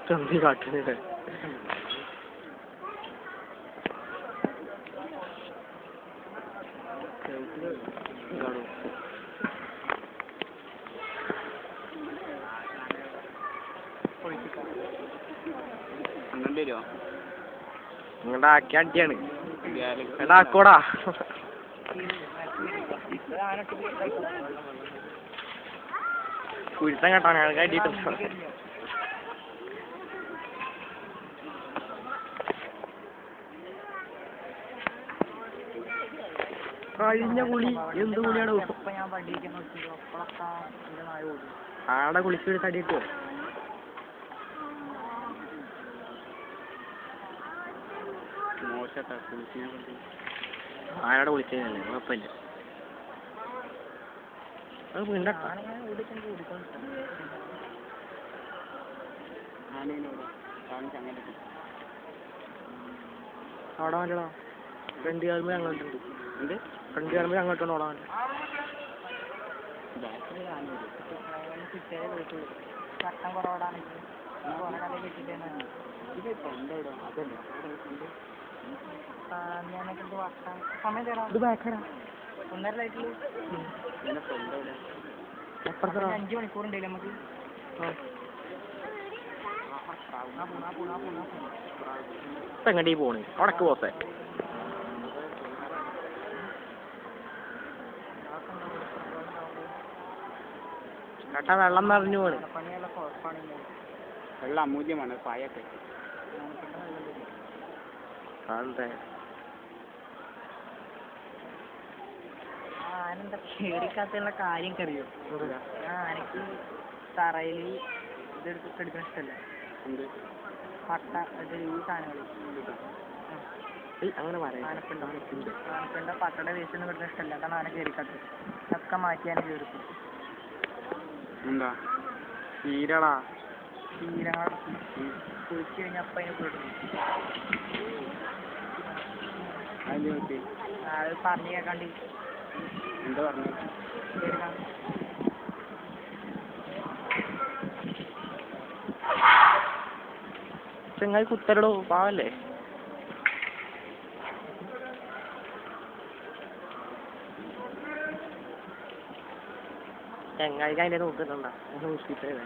ചന്തി കാട്ടുന്നില്ല. നിങ്ങളുടെ ആക്കി അടിയാണ് ആക്കോടാ. കുരുത്തം കേട്ടാണ് ഞങ്ങൾക്ക് അടിയിട്ടുണ്ട്. കഴിഞ്ഞ കുളി എന്ത് കുളിയാണ് ആടെ കുളിച്ചൊരു തടി കിട്ടുമോ? മോശട്ടാ കുളിച്ചിനെ ആരോടെ കുളിച്ചതല്ലേ കുഴപ്പമില്ല. അത് വീണ്ട ഓടാൻ പറ്റടാ. ഫ്രണ്ട് കാലുമ്പോൾ അങ്ങോട്ടുണ്ട്. എന്ത് ഫ്രണ്ട് കാലുമ്പോൾ അങ്ങോട്ടുണ്ട് ഓടാൻ പറ്റും. ഇത് ബാക്കടാ 5 മണിക്കൂറുണ്ടല്ലേ നമുക്ക്. എങ്ങോട്ടേ പോണ് ഉടക്ക് പോസേ കേട്ടാ വെള്ളം നിറഞ്ഞു പോണ്. വെള്ളം അമൂല്യമാണ് പായൊക്കെ. അതെ ആനെന്താ കേറിക്കാത്തുള്ള കാര്യം അറിയോ? ആനക്ക് തറയില് ഇതെടുത്തിട്ട് എടുക്കണ ഇഷ്ടല്ലേ? പട്ട ഈ സാധനങ്ങൾ അങ്ങനെ പറയാം. ആനപ്പിണ്ട പട്ടയുടെ വേസ്റ്റ് ഒന്നും എടുക്കുന്ന ഇഷ്ടമല്ല. അതാണ് ആന കേറിക്കാത്തത്. ഒക്കെ മാറ്റി ആന കേറി. എന്താ തീരടാ തീരങ്ങൾ കുളിച്ചു കഴിഞ്ഞാൽ അപ്പം അതിനെ പോയിട്ടു അത് പറഞ്ഞു കേൾക്കാണ്ട്. എന്താ പറഞ്ഞു? ചെങ്ങായി കുത്തരടോ പാവല്ലേ. ചെങ്ങായിക്ക് അതിൻ്റെ നോക്കുന്നുണ്ടാ ഹോസ്പിറ്റലേ.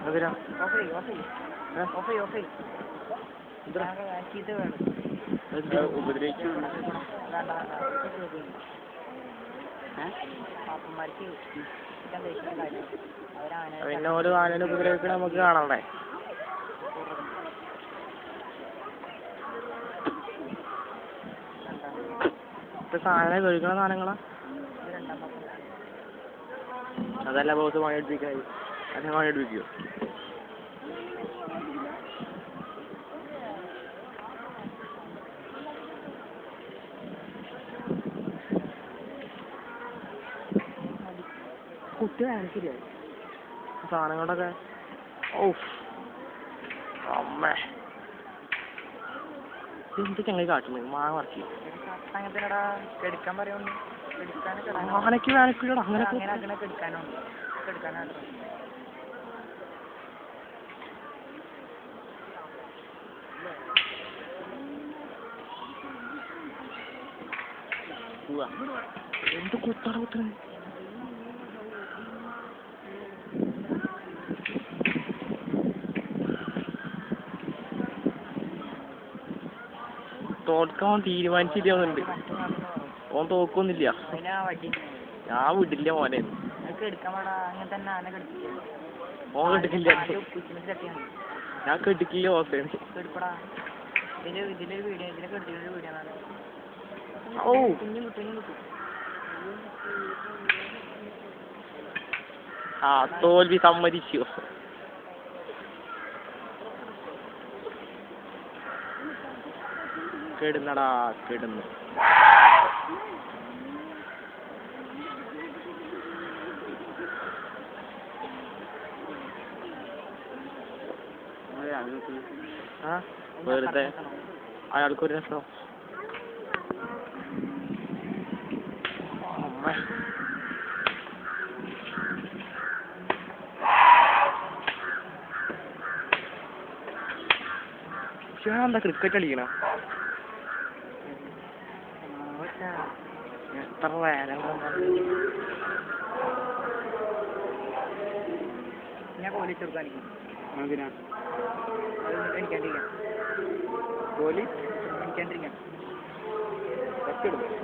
അതിനാ ഉപദ്രവിച്ചു പിന്നെ ഓരോ ആനനെ ഉപദ്രവിക്കണ നമുക്ക് കാണണ്ടേ? സാധനം കഴിക്കണ സാധനങ്ങളാ. അതല്ല ബോസ് പണി എടുപ്പിക്കായി. അതിനെ പണി എടുപ്പിക്കോ? കുട്ടി കാണിച്ചില്ലേ സാധനങ്ങളൊക്കെ? ഓ അമ്മേ എന്ത് ചങ്ങായി കാട്ടുന്നത്? മാങ്ങ മറക്കി ആനക്ക് വേനക്കില്ലടാ. അങ്ങനെ എന്ത് കുത്താണ് കുത്തുന്നത്? തോൽക്കാൻ തീരുമാനിച്ചില്ല. ഓൻ തോക്കൊന്നില്ല. ഞാൻ വിടില്ല മോനെ. ഓൻ കെട്ടിക്കില്ല. ഞാൻ കെട്ടിക്കില്ല ഓസേ. ഓ ആ തോൽവി സമ്മതിച്ചു. കിടന്നടാ കിടന്നു. ആ വെറുതെ അയാൾക്കൊരു രസം. എന്താ ക്രിക്കറ്റ് കളിക്കണ എത്ര വേല ഞാൻ പോലീസ് എടുക്കാൻ എനിക്കാണ്ടിരിക്കാം പോലീസ് എനിക്കാണ്ടിരിക്കാം പോലീസ്